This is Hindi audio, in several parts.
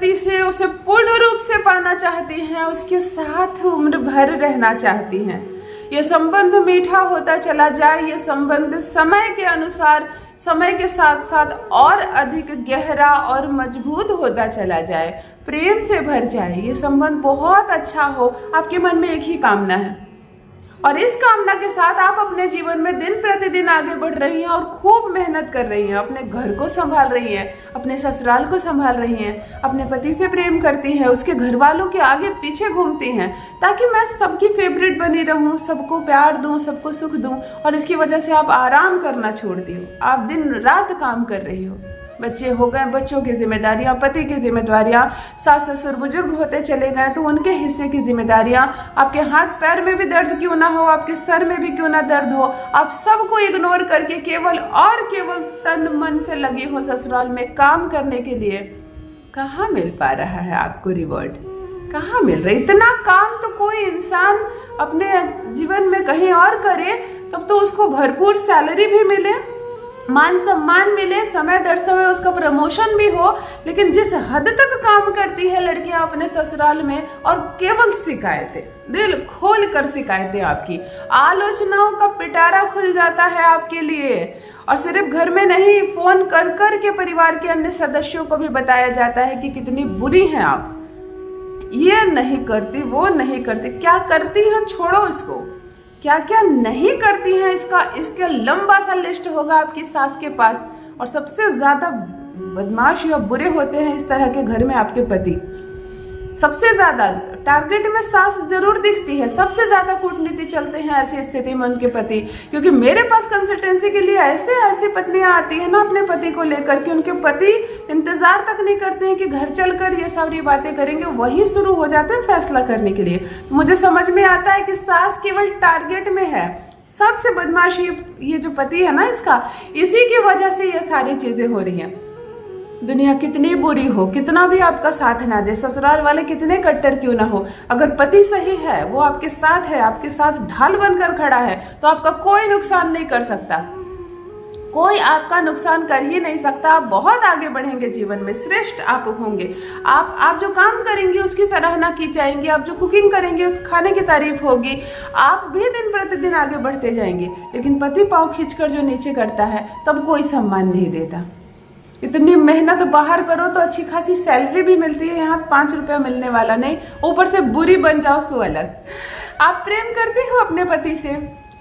पति से उसे पूर्ण रूप से पाना चाहती हैं, उसके साथ उम्र भर रहना चाहती हैं। ये संबंध मीठा होता चला जाए, ये संबंध समय के अनुसार, समय के साथ साथ और अधिक गहरा और मजबूत होता चला जाए, प्रेम से भर जाए, ये संबंध बहुत अच्छा हो। आपके मन में एक ही कामना है और इस कामना के साथ आप अपने जीवन में दिन प्रतिदिन आगे बढ़ रही हैं और खूब मेहनत कर रही हैं, अपने घर को संभाल रही हैं, अपने ससुराल को संभाल रही हैं, अपने पति से प्रेम करती हैं, उसके घर वालों के आगे पीछे घूमती हैं ताकि मैं सबकी फेवरेट बनी रहूं, सबको प्यार दूं, सबको सुख दूं। और इसकी वजह से आप आराम करना छोड़ दी हो, आप दिन रात काम कर रही हो। बच्चे हो गए, बच्चों की जिम्मेदारियां, पति की जिम्मेदारियां, सास ससुर बुजुर्ग होते चले गए तो उनके हिस्से की जिम्मेदारियां, आपके हाथ पैर में भी दर्द क्यों ना हो, आपके सर में भी क्यों ना दर्द हो, आप सबको इग्नोर करके केवल और केवल तन मन से लगी हो ससुराल में काम करने के लिए। कहाँ मिल पा रहा है आपको रिवॉर्ड? कहाँ मिल रहा है? इतना काम तो कोई इंसान अपने जीवन में कहीं और करे तब तो उसको भरपूर सैलरी भी मिले, मान सम्मान मिले, समय दर समय उसका प्रमोशन भी हो, लेकिन जिस हद तक काम करती है लड़कियां अपने ससुराल में और केवल शिकायतें, दिल खोल कर शिकायतें, आपकी आलोचनाओं का पिटारा खुल जाता है आपके लिए। और सिर्फ घर में नहीं, फोन कर कर के परिवार के अन्य सदस्यों को भी बताया जाता है कि कितनी बुरी हैं आप, ये नहीं करती, वो नहीं करती, क्या करती हैं छोड़ो इसको, क्या क्या नहीं करती हैं इसका लंबा सा लिस्ट होगा आपकी सास के पास। और सबसे ज्यादा बदमाश या बुरे होते हैं इस तरह के घर में आपके पति। सबसे ज्यादा टारगेट में सास जरूर दिखती है, सबसे ज्यादा कूटनीति चलते हैं ऐसी स्थिति में उनके पति। क्योंकि मेरे पास कंसल्टेंसी के लिए ऐसी पत्नियां आती है ना अपने पति को लेकर कि उनके पति इंतजार तक नहीं करते हैं कि घर चलकर ये सारी बातें करेंगे, वहीं शुरू हो जाते हैं फैसला करने के लिए। तो मुझे समझ में आता है कि सास केवल टारगेट में है। सबसे बदमाश ये जो पति है ना इसका, इसी की वजह से ये सारी चीजें हो रही हैं। दुनिया कितनी बुरी हो, कितना भी आपका साथ ना दे, ससुराल वाले कितने कट्टर क्यों ना हो, अगर पति सही है, वो आपके साथ है, आपके साथ ढाल बनकर खड़ा है, तो आपका कोई नुकसान नहीं कर सकता, कोई आपका नुकसान कर ही नहीं सकता। आप बहुत आगे बढ़ेंगे जीवन में, श्रेष्ठ आप होंगे। आप जो काम करेंगे उसकी सराहना की जाएंगी, आप जो कुकिंग करेंगे उस खाने की तारीफ होगी, आप भी दिन प्रतिदिन आगे बढ़ते जाएंगे। लेकिन पति पाँव खींचकर जो नीचे करता है तब कोई सम्मान नहीं देता। इतनी मेहनत बाहर करो तो अच्छी खासी सैलरी भी मिलती है, यहाँ 5 रुपया मिलने वाला नहीं, ऊपर से बुरी बन जाओ सो अलग। आप प्रेम करते हो अपने पति से,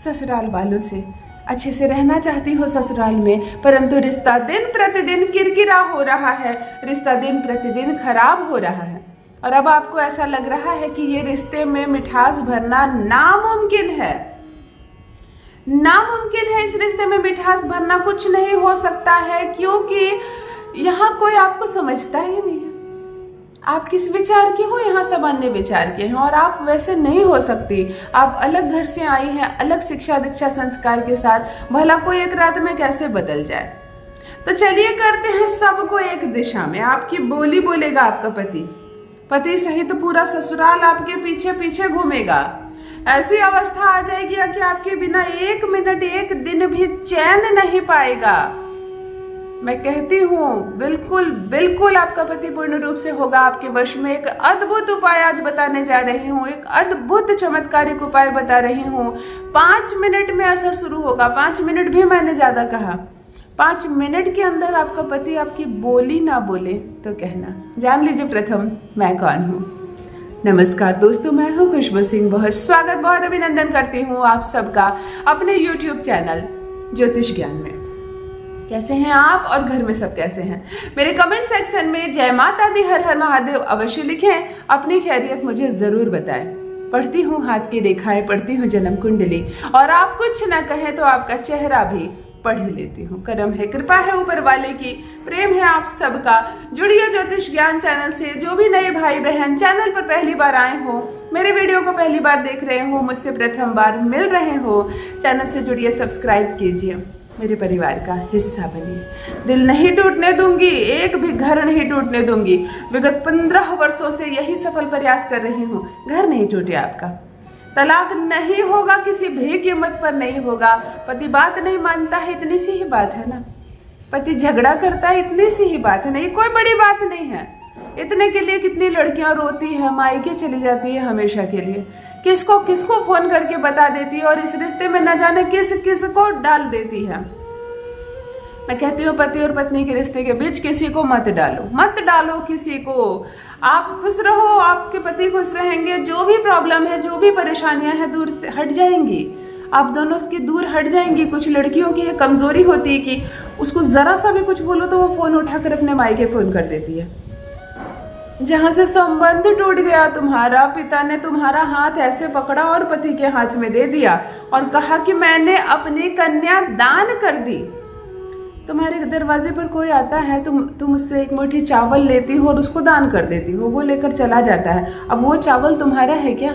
ससुराल वालों से, अच्छे से रहना चाहती हो ससुराल में, परंतु रिश्ता दिन प्रतिदिन किरकिरा हो रहा है, रिश्ता दिन प्रतिदिन खराब हो रहा है। और अब आपको ऐसा लग रहा है कि ये रिश्ते में मिठास भरना नामुमकिन है, नामुमकिन है। इस रिश्ते में मिठास भरना कुछ नहीं हो सकता है, क्योंकि यहाँ कोई आपको समझता ही नहीं है। आप किस विचार के हो, यहाँ सब अन्य विचार के हैं और आप वैसे नहीं हो सकती। आप अलग घर से आई हैं, अलग शिक्षा दीक्षा संस्कार के साथ, भला कोई एक रात में कैसे बदल जाए। तो चलिए करते हैं सबको एक दिशा में। आपकी बोली बोलेगा आपका पति सहित तो पूरा ससुराल आपके पीछे पीछे घूमेगा। ऐसी अवस्था आ जाएगी कि आपके बिना 1 मिनट 1 दिन भी चैन नहीं पाएगा। मैं कहती हूँ बिल्कुल बिल्कुल आपका पति पूर्ण रूप से होगा आपके वश में। एक अद्भुत उपाय आज बताने जा रही हूँ, एक अद्भुत चमत्कारिक उपाय बता रही हूँ। 5 मिनट में असर शुरू होगा। 5 मिनट भी मैंने ज्यादा कहा। 5 मिनट के अंदर आपका पति आपकी बोली ना बोले तो कहना। जान लीजिए प्रथम मैं कौन हूँ। नमस्कार दोस्तों, मैं हूँ खुशबू सिंह। बहुत स्वागत, बहुत अभिनंदन करती हूँ आप सबका अपने YouTube चैनल ज्योतिष ज्ञान में। कैसे हैं आप और घर में सब कैसे हैं? मेरे कमेंट सेक्शन में जय माता दी, हर हर महादेव अवश्य लिखें। अपनी खैरियत मुझे जरूर बताएं। पढ़ती हूँ हाथ की रेखाएं, पढ़ती हूँ जन्म कुंडली, और आप कुछ ना कहें तो आपका चेहरा भी पढ़ लेती हूँ। करम है, कृपा है ऊपर वाले की, प्रेम है आप सबका। जुड़िए ज्योतिष ज्ञान चैनल से। जो भी नए भाई बहन चैनल पर पहली बार आए हो, मेरे वीडियो को पहली बार देख रहे हो, मुझसे प्रथम बार मिल रहे हो, चैनल से जुड़िए, सब्सक्राइब कीजिए, मेरे परिवार का हिस्सा बनिए। दिल नहीं टूटने दूंगी, एक भी घर नहीं टूटने दूंगी। विगत 15 वर्षों से यही सफल प्रयास कर रही हूँ। घर नहीं टूटे आपका। तलाक नहीं होगा, किसी भी कीमत पर नहीं होगा। पति बात नहीं मानता है, इतनी सी ही बात है ना। पति झगड़ा करता है, इतनी सी ही बात है ना। ये कोई बड़ी बात नहीं है। इतने के लिए कितनी लड़कियां रोती है, मायके चली जाती है हमेशा के लिए, किसको किसको फोन करके बता देती है और इस रिश्ते में न जाने किस किस को डाल देती है। मैं कहती हूँ पति और पत्नी के रिश्ते के बीच किसी को मत डालो, मत डालो किसी को। आप खुश रहो, आपके पति खुश रहेंगे, जो भी प्रॉब्लम है, जो भी परेशानियां हैं दूर से हट जाएंगी, आप दोनों की दूर हट जाएंगी। कुछ लड़कियों की ये कमजोरी होती है कि उसको जरा सा भी कुछ बोलो तो वो फोन उठाकर अपने मायके फोन कर देती है। जहां से संबंध टूट गया तुम्हारा, पिता ने तुम्हारा हाथ ऐसे पकड़ा और पति के हाथ में दे दिया और कहा कि मैंने अपनी कन्या दान कर दी। तुम्हारे दरवाजे पर कोई आता है, तुम उससे एक मुट्ठी चावल लेती हो और उसको दान कर देती हो, वो लेकर चला जाता है। अब वो चावल तुम्हारा है क्या?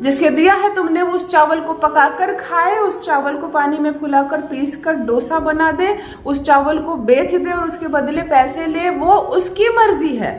जिसके दिया है तुमने उस चावल को पकाकर खाए, उस चावल को पानी में फुलाकर पीस कर डोसा बना दे, उस चावल को बेच दे और उसके बदले पैसे ले, वो उसकी मर्जी है,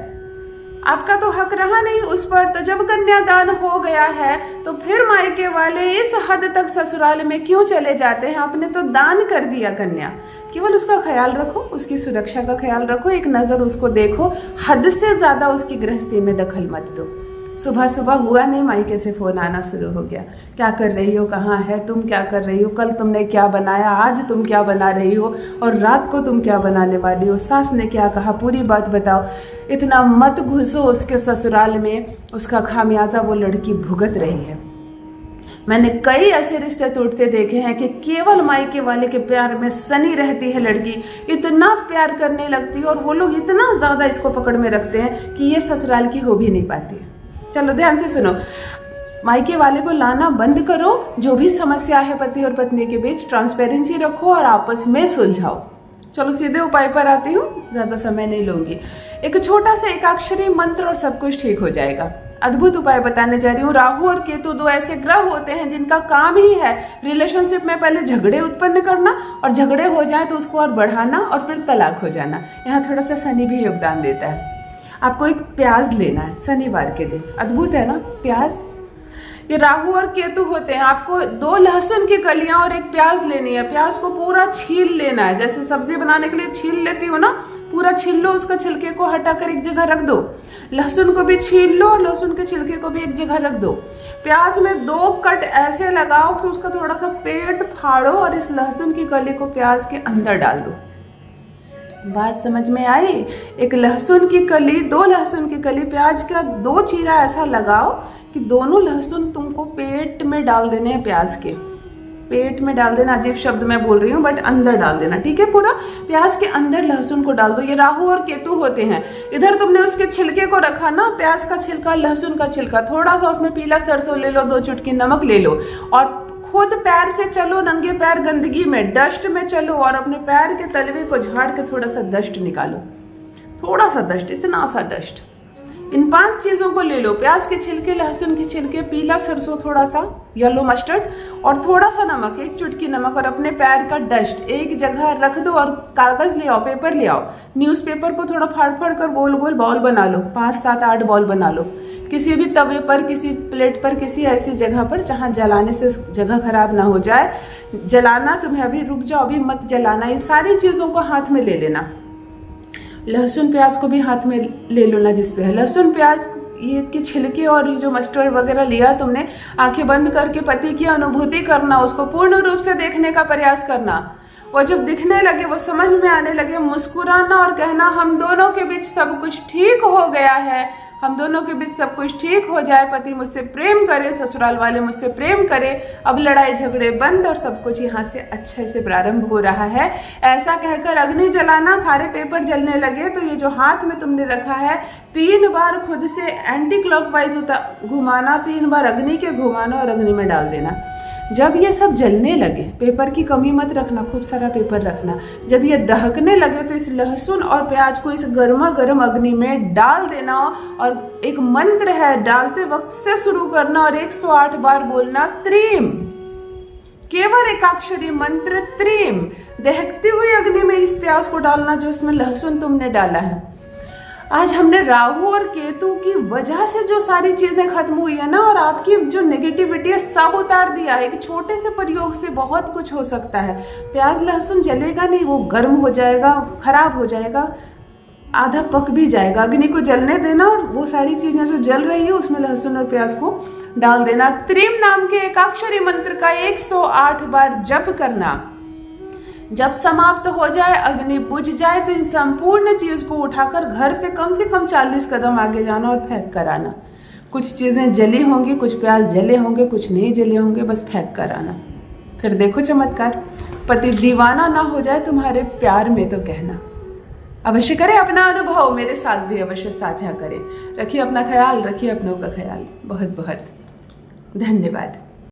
आपका तो हक रहा नहीं उस पर। तो जब कन्यादान हो गया है तो फिर मायके वाले इस हद तक ससुराल में क्यों चले जाते हैं? आपने तो दान कर दिया कन्या, केवल उसका ख्याल रखो, उसकी सुरक्षा का ख्याल रखो, एक नज़र उसको देखो, हद से ज़्यादा उसकी गृहस्थी में दखल मत दो। सुबह सुबह हुआ नहीं, मायके से फ़ोन आना शुरू हो गया, क्या कर रही हो, कहाँ है, तुम क्या कर रही हो, कल तुमने क्या बनाया, आज तुम क्या बना रही हो और रात को तुम क्या बनाने वाली हो, सास ने क्या कहा, पूरी बात बताओ। इतना मत घुसो उसके ससुराल में, उसका खामियाजा वो लड़की भुगत रही है। मैंने कई ऐसे रिश्ते टूटते देखे हैं कि केवल मायके वाले के प्यार में सनी रहती है लड़की, इतना प्यार करने लगती है और वो लोग इतना ज़्यादा इसको पकड़ में रखते हैं कि ये ससुराल की हो भी नहीं पाती। चलो ध्यान से सुनो, मायके वाले को लाना बंद करो, जो भी समस्या है पति और पत्नी के बीच ट्रांसपेरेंसी रखो और आपस में सुलझाओ। चलो सीधे उपाय पर आती हूँ, ज़्यादा समय नहीं लूँगी। एक छोटा सा एकाक्षरी मंत्र और सब कुछ ठीक हो जाएगा। अद्भुत उपाय बताने जा रही हूँ। राहु और केतु दो ऐसे ग्रह होते हैं जिनका काम ही है रिलेशनशिप में पहले झगड़े उत्पन्न करना और झगड़े हो जाए तो उसको और बढ़ाना और फिर तलाक हो जाना। यहाँ थोड़ा सा शनि भी योगदान देता है। आपको एक प्याज लेना है शनिवार के दिन, अद्भुत है ना प्याज। ये राहु और केतु होते हैं। आपको 2 लहसुन की कलियां और एक प्याज लेनी है। प्याज को पूरा छील लेना है, जैसे सब्जी बनाने के लिए छील लेती हो ना, पूरा छील लो, उसका छिलके को हटाकर एक जगह रख दो। लहसुन को भी छील लो और लहसुन के छिलके को भी एक जगह रख दो। प्याज में 2 कट ऐसे लगाओ कि उसका थोड़ा सा पेट फाड़ो और इस लहसुन की कली को प्याज के अंदर डाल दो। बात समझ में आई? एक लहसुन की कली, 2 लहसुन की कली, प्याज का 2 चीरा ऐसा लगाओ कि दोनों लहसुन तुमको पेट में डाल देने हैं। प्याज के पेट में डाल देना, अजीब शब्द मैं बोल रही हूँ बट अंदर डाल देना, ठीक है। पूरा प्याज के अंदर लहसुन को डाल दो। ये राहु और केतु होते हैं। इधर तुमने उसके छिलके को रखा ना, प्याज का छिलका, लहसुन का छिलका, थोड़ा सा उसमें पीला सरसों ले लो, 2 चुटकी नमक ले लो और खुद पैर से चलो, नंगे पैर गंदगी में, डस्ट में चलो और अपने पैर के तलवे को झाड़ के थोड़ा सा डस्ट निकालो, थोड़ा सा डस्ट, इतना सा डस्ट। इन 5 चीजों को ले लो, प्याज के छिलके, लहसुन के छिलके, पीला सरसों, थोड़ा सा येलो मस्टर्ड और थोड़ा सा नमक, 1 चुटकी नमक और अपने पैर का डस्ट एक जगह रख दो और कागज ले आओ, पेपर ले आओ। न्यूज़पेपर को थोड़ा फाड़ फाड़ कर गोल गोल बॉल बना लो, 5, 7, 8 बॉल बना लो। किसी भी तवे पर, किसी प्लेट पर, किसी ऐसी जगह पर जहाँ जलाने से जगह खराब ना हो जाए। जलाना तुम्हें अभी, रुक जाओ, अभी मत जलाना। इन सारी चीज़ों को हाथ में ले लेना। लहसुन प्याज को भी हाथ में ले लो ना, जिस पे है लहसुन प्याज, ये के छिलके और ये जो मस्टर्ड वगैरह लिया तुमने, आंखें बंद करके पति की अनुभूति करना, उसको पूर्ण रूप से देखने का प्रयास करना। वो जब दिखने लगे, वो समझ में आने लगे, मुस्कुराना और कहना हम दोनों के बीच सब कुछ ठीक हो गया है, हम दोनों के बीच सब कुछ ठीक हो जाए, पति मुझसे प्रेम करे, ससुराल वाले मुझसे प्रेम करे, अब लड़ाई झगड़े बंद और सब कुछ यहाँ से अच्छे से प्रारंभ हो रहा है। ऐसा कहकर अग्नि जलाना, सारे पेपर जलने लगे तो ये जो हाथ में तुमने रखा है 3 बार खुद से एंटी क्लॉकवाइज घुमाना, 3 बार अग्नि के घुमाना और अग्नि में डाल देना। जब ये सब जलने लगे, पेपर की कमी मत रखना, खूब सारा पेपर रखना। जब ये दहकने लगे तो इस लहसुन और प्याज को इस गर्मा गर्म अग्नि में डाल देना और एक मंत्र है, डालते वक्त से शुरू करना और 108 बार बोलना त्रीम, केवल एकाक्षरी मंत्र त्रीम। दहकती हुई अग्नि में इस प्याज को डालना जो इसमें लहसुन तुमने डाला है। आज हमने राहु और केतु की वजह से जो सारी चीजें खत्म हुई है ना, और आपकी जो नेगेटिविटी है सब उतार दिया है। एक छोटे से प्रयोग से बहुत कुछ हो सकता है। प्याज लहसुन जलेगा नहीं, वो गर्म हो जाएगा, खराब हो जाएगा, आधा पक भी जाएगा। अग्नि को जलने देना और वो सारी चीजें जो जल रही है उसमें लहसुन और प्याज को डाल देना। त्रीम नाम के एकाक्षरी मंत्र का 108 बार जप करना। जब समाप्त हो जाए, अग्नि बुझ जाए, तो इन संपूर्ण चीज को उठाकर घर से कम 40 कदम आगे जाना और फेंक कर आना। कुछ चीजें जली होंगी, कुछ प्याज जले होंगे, कुछ नहीं जले होंगे, बस फेंक कर आना। फिर देखो चमत्कार। पति दीवाना ना हो जाए तुम्हारे प्यार में तो कहना। अवश्य करें, अपना अनुभव मेरे साथ भी अवश्य साझा करें। रखिए अपना ख्याल, रखिए अपनों का ख्याल। बहुत बहुत धन्यवाद।